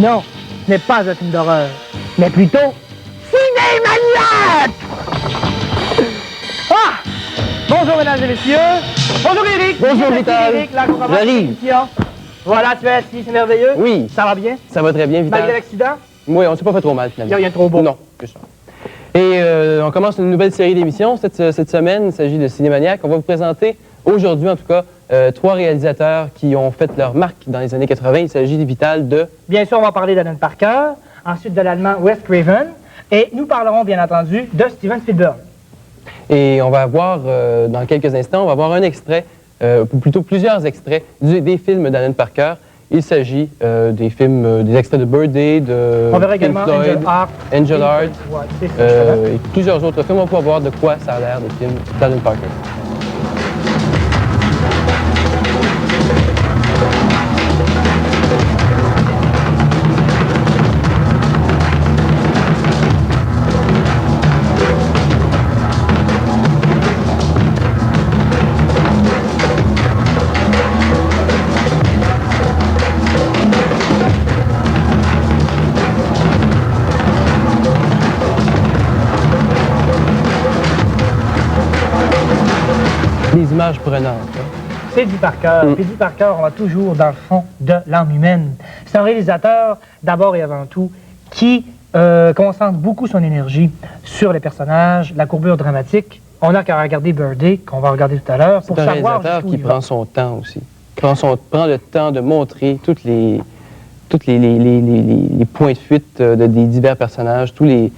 Non, ce n'est pas un film d'horreur, mais plutôt Cinémaniac! Ah! Bonjour mesdames et messieurs. Bonjour Eric. Bonjour Vital. Eric, là, qu'on commence J'arrive. l'émission. Voilà, tu es assis, c'est merveilleux. Oui. Ça va bien? Ça va très bien, Vital. Malgré l'accident? Oui, on s'est pas fait trop mal, Il n'y finalement. a rien de trop beau. Non, que ça. Et on commence une nouvelle série d'émissions cette semaine. Il s'agit de Cinémaniac. On va vous présenter aujourd'hui, en tout cas, 3 réalisateurs qui ont fait leur marque dans les années 80. Il s'agit, Vital, de... Bien sûr, on va parler d'Alan Parker, ensuite de l'allemand Wes Craven, et nous parlerons, bien entendu, de Steven Spielberg. Et on va avoir, dans quelques instants, on va avoir un extrait, ou plutôt plusieurs extraits des films d'Alan Parker. Il s'agit des films, des extraits de Birdie, de On verra Pink également Floyd, Angel Heart. Angel Heart, Ouais, c'est et plusieurs autres films. On va voir de quoi ça a l'air des films d'Alan Parker. Des images prenantes. Hein. C'est du Parker. Puis du Parker, on va toujours dans le fond de l'âme humaine. C'est un réalisateur, d'abord et avant tout, qui concentre beaucoup son énergie sur les personnages, la courbure dramatique. On n'a qu'à regarder Birdie, qu'on va regarder tout à l'heure, pour C'est un savoir réalisateur jusqu'où qui il prend va. son temps aussi. Prend le temps de montrer toutes les points de fuite des divers personnages, tous les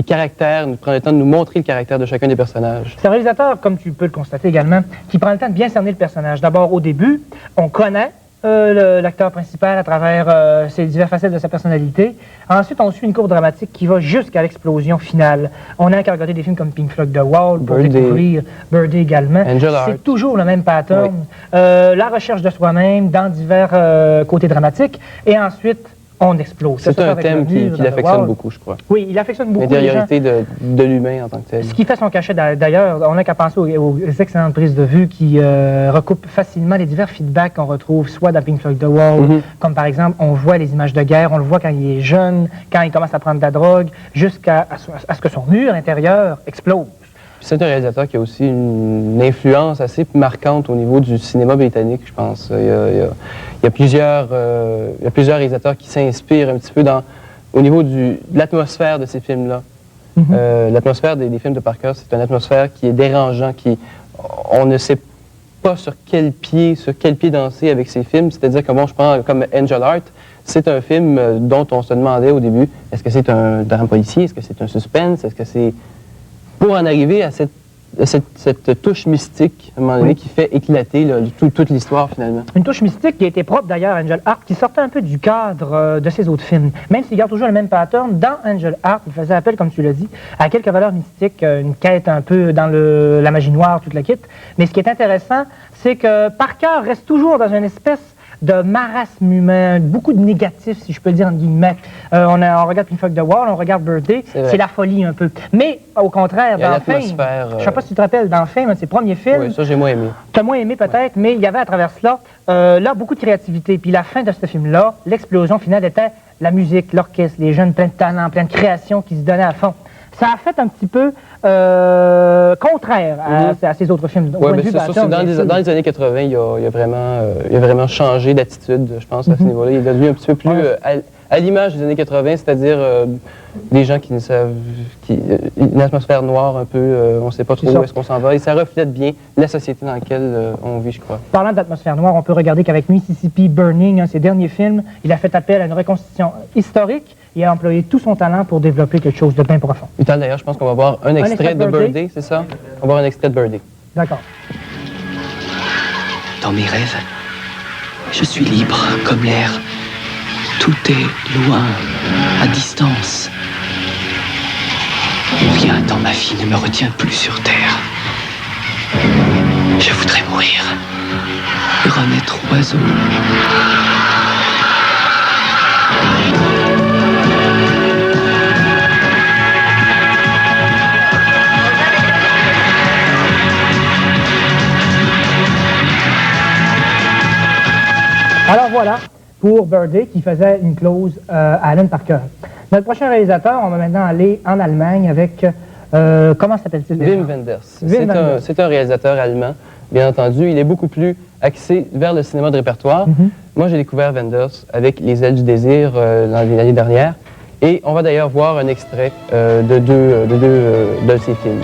caractères, prend le temps de nous montrer le caractère de chacun des personnages. C'est un réalisateur, comme tu peux le constater également, qui prend le temps de bien cerner le personnage. D'abord, au début, on connaît l'acteur principal à travers ses diverses facettes de sa personnalité. Ensuite, on suit une courbe dramatique qui va jusqu'à l'explosion finale. On n'a qu'à regarder des films comme Pink Floyd The Wall pour Birdie. découvrir Birdie également. Angel Heart. C'est toujours le même pattern. Oui. La recherche de soi-même dans divers côtés dramatiques. Et ensuite, on explose. C'est Ça un avec le thème mur qu'il dans The affectionne Wall. beaucoup, je crois. Oui, il affectionne beaucoup les gens. L'intériorité de l'humain en tant que tel. Ce qui fait son cachet d'ailleurs, on n'a qu'à penser aux excellentes prises de vue qui recoupent facilement les divers feedbacks qu'on retrouve soit dans Pink Floyd The Wall, comme par exemple, on voit les images de guerre, on le voit quand il est jeune, quand il commence à prendre de la drogue, jusqu'à ce que son mur intérieur explose. C'est un réalisateur qui a aussi une influence assez marquante au niveau du cinéma britannique, je pense. Il y a plusieurs réalisateurs qui s'inspirent un petit peu au niveau de l'atmosphère de ces films-là. L'atmosphère des films de Parker, c'est une atmosphère qui est dérangeante, on ne sait pas sur quel pied danser avec ces films. C'est-à-dire que, bon, je prends comme Angel Heart, c'est un film dont on se demandait au début, est-ce que c'est un drame policier, est-ce que c'est un suspense, est-ce que c'est... Pour en arriver à cette touche mystique, à un moment donné, qui fait éclater là, toute l'histoire, finalement. Une touche mystique qui a été propre d'ailleurs à Angel Heart, qui sortait un peu du cadre de ses autres films. Même s'il garde toujours le même pattern, dans Angel Heart, il faisait appel, comme tu l'as dit, à quelques valeurs mystiques, une quête un peu dans la magie noire, toute la kit. Mais ce qui est intéressant, c'est que Parker reste toujours dans une espèce de marasme humain, beaucoup de négatifs, si je peux dire, en guillemets. On regarde Pink Floyd The Wall, on regarde Birdie, c'est la folie un peu. Mais, au contraire, dans Fame, je ne sais pas si tu te rappelles, dans Fame, un de ses premiers films... Oui, ça, j'ai moins aimé. Tu as moins aimé, peut-être, mais il y avait à travers cela, là, beaucoup de créativité. Puis la fin de ce film-là, l'explosion finale était la musique, l'orchestre, les jeunes pleins de talent, plein de création qui se donnaient à fond. Ça a fait un petit peu contraire à ces autres films. Oui, mais c'est sûr, dans les années 80, il a vraiment changé d'attitude, je pense, à ce niveau-là. Il est devenu un petit peu plus à l'image des années 80, c'est-à-dire des gens qui ne savent... une atmosphère noire un peu, on ne sait pas trop où est-ce qu'on s'en va. Et ça reflète bien la société dans laquelle on vit, je crois. Parlant d'atmosphère noire, on peut regarder qu'avec Mississippi Burning, un de ses derniers films, il a fait appel à une reconstitution historique. Il a employé tout son talent pour développer quelque chose de bien profond. Vital, d'ailleurs, je pense qu'on va voir un extrait de Birdie, c'est ça? On va voir un extrait de Birdie. D'accord. Dans mes rêves, je suis libre comme l'air. Tout est loin, à distance. Rien dans ma vie ne me retient plus sur terre. Je voudrais mourir et renaître oiseau. Alors voilà, pour Birdie, qui faisait une clause à Alan Parker. Notre prochain réalisateur, on va maintenant aller en Allemagne avec, comment s'appelle-t-il? Wim Wenders. Wenders. C'est un réalisateur allemand, bien entendu. Il est beaucoup plus axé vers le cinéma de répertoire. Moi, j'ai découvert Wenders avec Les Ailes du désir l'année dernière. Et on va d'ailleurs voir un extrait de deux de ses films.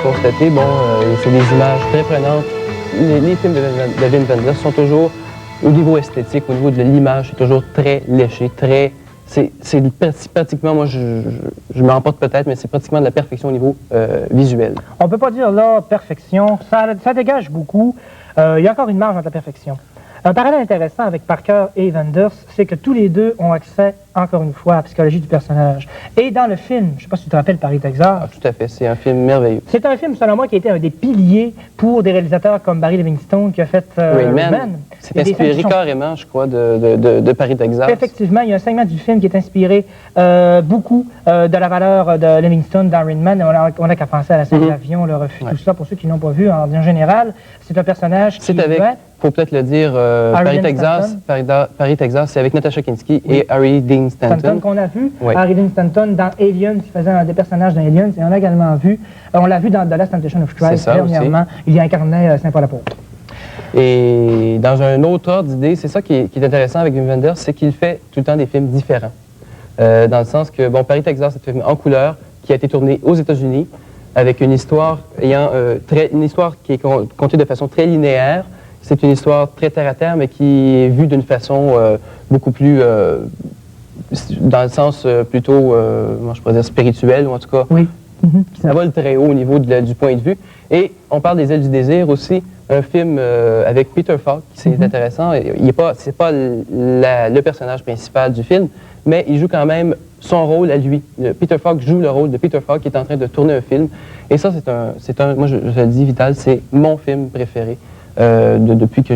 Constater, bon, c'est des images très prenantes. Les films de Wim Wenders sont toujours, au niveau esthétique, au niveau de l'image, c'est toujours très léché, très... C'est pratiquement, moi je me remporte peut-être, mais c'est pratiquement de la perfection au niveau visuel. On ne peut pas dire là perfection, ça dégage beaucoup. Il y a encore une marge entre la perfection. Un parallèle intéressant avec Parker et Wenders, c'est que tous les deux ont accès, encore une fois, à la psychologie du personnage. Et dans le film, je ne sais pas si tu te rappelles Paris, Texas. Ah, tout à fait, c'est un film merveilleux. C'est un film, selon moi, qui a été un des piliers pour des réalisateurs comme Barry Livingstone, qui a fait Rain Man. C'est inspiré carrément, je crois, de Paris, Texas. Effectivement, il y a un segment du film qui est inspiré beaucoup de la valeur de Livingstone dans Rain Man. On n'a qu'à penser à la scène d'avion, le refus, tout ça, pour ceux qui n'ont pas vu. En général, c'est un personnage qui... C'est avec... Il faut peut-être le dire, Paris, Texas, c'est avec Natasha Kinski et Harry Dean Stanton. Qu'on a vu, Harry Dean Stanton dans Alien, qui faisait un des personnages dans Alien, et on l'a également vu, on l'a vu dans The Last Temptation of Christ, dernièrement, il y incarnait Saint Paul apôtre. Et dans un autre ordre d'idée, c'est ça qui est intéressant avec Wim Wenders, c'est qu'il fait tout le temps des films différents. Dans le sens que, bon, Paris, Texas, c'est un film en couleur, qui a été tourné aux États-Unis, avec une histoire une histoire qui est contée de façon très linéaire. C'est une histoire très terre-à-terre, mais qui est vue d'une façon beaucoup plus, dans le sens plutôt, moi je pourrais dire spirituel, ou en tout cas, ça vole très haut au niveau du point de vue. Et on parle des Ailes du désir aussi, un film avec Peter Falk, c'est intéressant. C'est pas le personnage principal du film, mais il joue quand même son rôle à lui. Peter Falk joue le rôle de Peter Falk qui est en train de tourner un film. Et ça, moi je le dis, Vital, c'est mon film préféré. Depuis que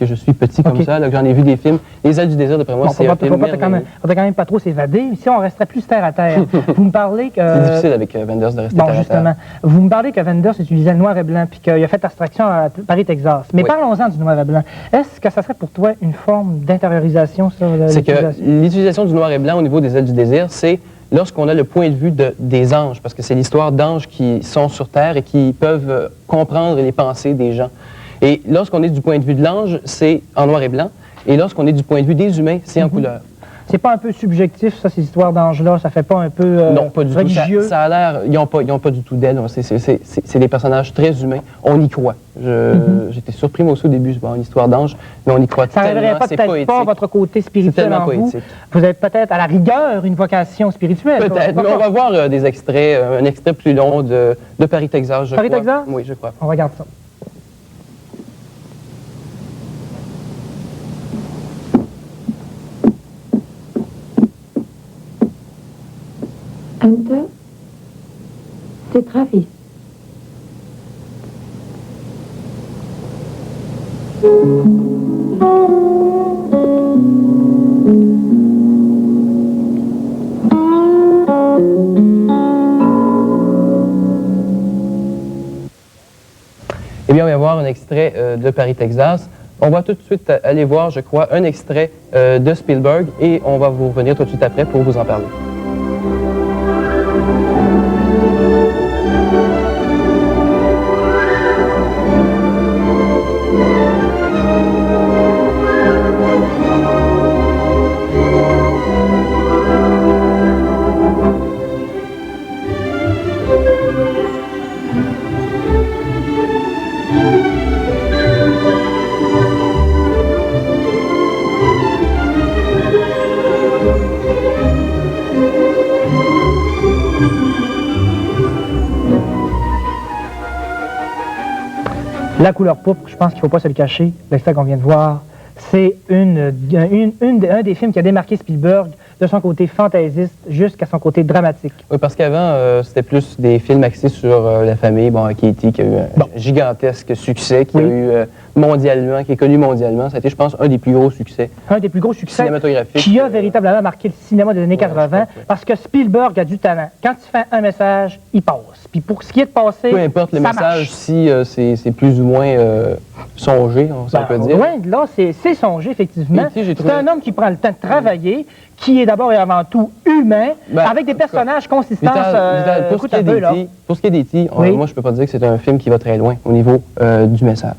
je suis petit comme ça, j'en ai vu des films. Les Ailes du désir, d'après moi, c'est un film merveilleux. On va quand même pas trop s'évader. Ici, on resterait plus terre à terre. Vous me parlez que... C'est difficile avec Wenders de rester terre à terre. Justement. Vous me parlez que Wenders utilisait le noir et blanc, puis qu'il a fait abstraction à Paris, Texas. Mais parlons-en du noir et blanc. Est-ce que ça serait pour toi une forme d'intériorisation sur l'utilisation? C'est que l'utilisation du noir et blanc au niveau des Ailes du désir, c'est lorsqu'on a le point de vue des anges, parce que c'est l'histoire d'anges qui sont sur Terre et qui peuvent comprendre les pensées des gens. Et lorsqu'on est du point de vue de l'ange, c'est en noir et blanc. Et lorsqu'on est du point de vue des humains, c'est en couleur. C'est pas un peu subjectif, ça, ces histoires d'anges-là? Ça fait pas un peu non, pas du religieux? Tout. Ça a l'air... Ils n'ont pas du tout d'ailes. C'est des personnages très humains. On y croit. J'étais surpris, moi aussi, au début, c'est une histoire d'ange, mais on y croit tellement. Ça révélerait peut-être pas votre côté spirituel. C'est tellement en poétique. Vous avez peut-être, à la rigueur, une vocation spirituelle. Peut-être, mais on va voir des extraits, un extrait plus long de Paris, Texas, je crois. Paris, Texas? Oui, je crois. On regarde ça. Hunter, c'est Travis. Eh bien, on va voir un extrait de Paris, Texas. On va tout de suite aller voir, je crois, un extrait de Spielberg et on va vous revenir tout de suite après pour vous en parler. La couleur pourpre, je pense qu'il ne faut pas se le cacher. L'extrait qu'on vient de voir, C'est un des films qui a démarqué Spielberg de son côté fantaisiste jusqu'à son côté dramatique. Oui, parce qu'avant, c'était plus des films axés sur la famille. Bon, Katie, qui a eu un gigantesque succès, qui a eu mondialement, qui est connu mondialement. Ça a été, je pense, un des plus gros succès. Un des plus gros succès cinématographiques. Qui a véritablement marqué le cinéma des années 80, parce que Spielberg a du talent. Quand il fait un message, il passe. Puis pour ce qui est de passer, peu importe le ça message, marche. si c'est plus ou moins songé, si on peut dire. Loin de là, c'est songé, effectivement. C'est un homme qui prend le temps de travailler, qui est d'abord et avant tout humain, avec des personnages consistants. Vital, pour ce qui est d'E.T., moi, je peux pas dire que c'est un film qui va très loin au niveau du message.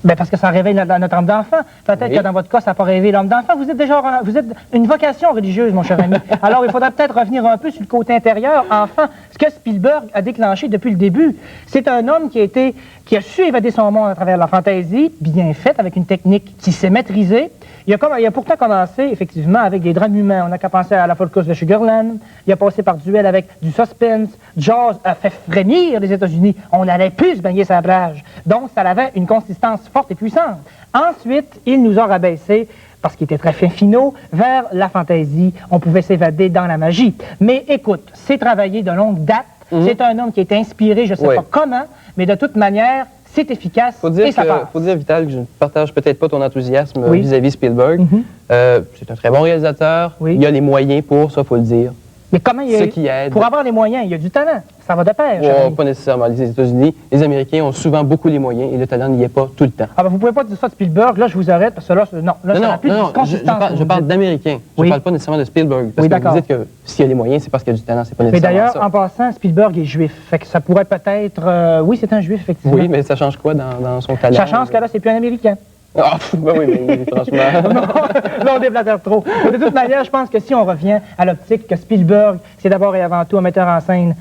Ben parce que ça réveille notre âme d'enfant. Peut-être que dans votre cas, ça n'a pas réveillé l'âme d'enfant. Vous êtes une vocation religieuse, mon cher ami. Alors, il faudra peut-être revenir un peu sur le côté intérieur, enfant. Ce que Spielberg a déclenché depuis le début, c'est un homme qui a su évader son monde à travers la fantaisie, bien faite, avec une technique qui s'est maîtrisée. Il a pourtant commencé, effectivement, avec des drames humains. On n'a qu'à penser à La Folle Course de Sugarland. Il a passé par duel avec du suspense. Jaws a fait frémir les États-Unis. On n'allait plus se baigner sur la plage. Donc, ça avait une consistance forte et puissante. Ensuite, il nous a rabaissé, parce qu'il était très fin finaux, vers la fantaisie. On pouvait s'évader dans la magie. Mais écoute, c'est travaillé de longue date. C'est un homme qui est inspiré, je ne sais pas comment, mais de toute manière, c'est efficace et ça passe. Faut dire, Vital, que je ne partage peut-être pas ton enthousiasme vis-à-vis Spielberg. C'est un très bon réalisateur. Il a les moyens pour ça, il faut le dire. Mais comment il aide. Pour avoir les moyens, il y a du talent. Ça va de pair. Pas nécessairement. Les États-Unis, les Américains ont souvent beaucoup les moyens et le talent n'y est pas tout le temps. Ah ben, vous pouvez pas dire ça de Spielberg. Là, je vous arrête parce que là, ça n'a plus de consistance. Je parle d'Américains. Je ne parle pas nécessairement de Spielberg. Parce que vous dites que s'il y a les moyens, c'est parce qu'il y a du talent. C'est pas nécessairement mais d'ailleurs, en passant, Spielberg est juif. Fait que ça pourrait peut-être... oui, c'est un juif, effectivement. Oui, mais ça change quoi dans son talent? Ça change que là, c'est plus un Américain. Ah, ben oui, mais franchement... non, on déblatère trop. De toute manière, je pense que si on revient à l'optique que Spielberg, c'est d'abord et avant tout un metteur en scène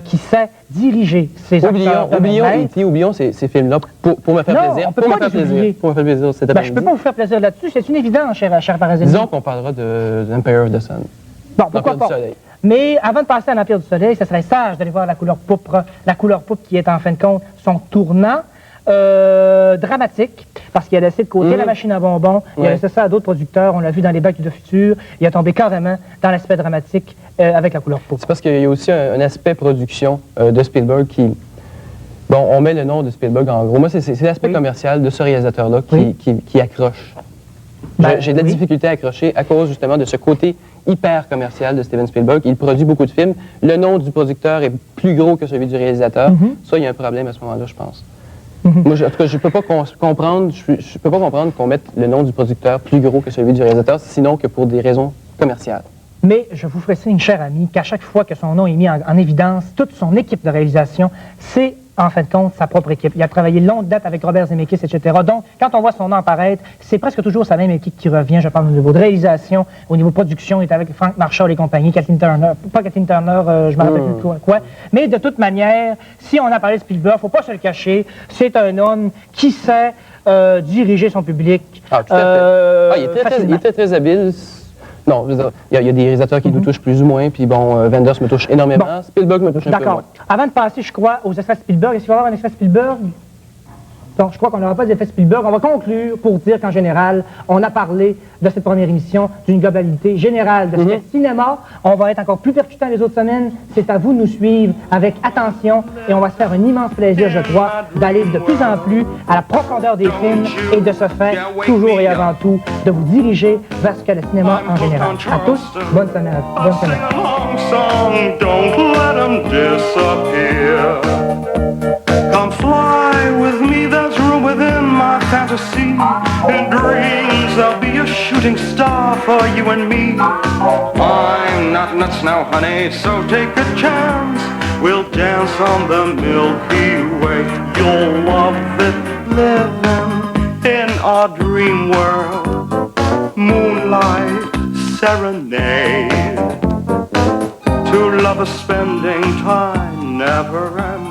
qui sait diriger ses acteurs. Oublions ces films-là pour me faire plaisir. Pour me faire plaisir. Pour me faire plaisir cet après-midi. Je peux pas vous faire plaisir là-dessus, c'est une évidence, cher Parazini. Disons qu'on parlera de Empire of the Sun. Bon, pourquoi pas. Mais avant de passer à l'Empire du Soleil, ça serait sage d'aller voir La Couleur pourpre. La Couleur pourpre qui est en fin de compte son tournant dramatique, parce qu'il a laissé de côté la machine à bonbons, il a laissé ça à d'autres producteurs, on l'a vu dans les Bacs du futur, il a tombé carrément dans l'aspect dramatique avec La Couleur pourpre. C'est parce qu'il y a aussi un aspect production de Spielberg qui... Bon, on met le nom de Spielberg en gros. Moi, c'est l'aspect commercial de ce réalisateur-là qui accroche. J'ai de la difficulté à accrocher à cause justement de ce côté hyper commercial de Steven Spielberg. Il produit beaucoup de films. Le nom du producteur est plus gros que celui du réalisateur. Ça, il y a un problème à ce moment-là, je pense. Moi, en tout cas, je peux pas comprendre qu'on mette le nom du producteur plus gros que celui du réalisateur, sinon que pour des raisons commerciales. Mais je vous ferai signe, cher ami, qu'à chaque fois que son nom est mis en évidence, toute son équipe de réalisation, c'est en fin de compte sa propre équipe. Il a travaillé longue date avec Robert Zemeckis, etc. Donc, quand on voit son nom apparaître, c'est presque toujours sa même équipe qui revient. Je parle au niveau de réalisation, au niveau de production, il est avec Frank Marshall et compagnie, Kathleen Turner, pas Kathleen Turner, je ne me rappelle plus quoi. Mais de toute manière, si on a parlé de Spielberg, il ne faut pas se le cacher, c'est un homme qui sait diriger son public. Ah, tout à fait. Il était très habile. Non, il y a des réalisateurs qui nous touchent plus ou moins, puis bon, Wenders me touche énormément, Spielberg me touche un peu moins. Avant de passer, je crois, aux effets Spielberg, est-ce qu'il va y avoir un effet Spielberg? Donc, je crois qu'on n'aura pas d'effet Spielberg. On va conclure pour dire qu'en général, on a parlé de cette première émission d'une globalité générale de ce qu'est le cinéma. On va être encore plus percutant les autres semaines. C'est à vous de nous suivre avec attention et on va se faire un immense plaisir, je crois, d'aller de plus en plus à la profondeur des films et de ce fait, toujours et avant tout, de vous diriger vers ce qu'est le cinéma en général. À tous, bonne semaine. Bonne semaine. Come fly with me, there's room within my fantasy. In dreams there'll be a shooting star for you and me. I'm not nuts now, honey, so take a chance. We'll dance on the Milky Way. You'll love it living in our dream world. Moonlight serenade. Two lovers spending time never ending.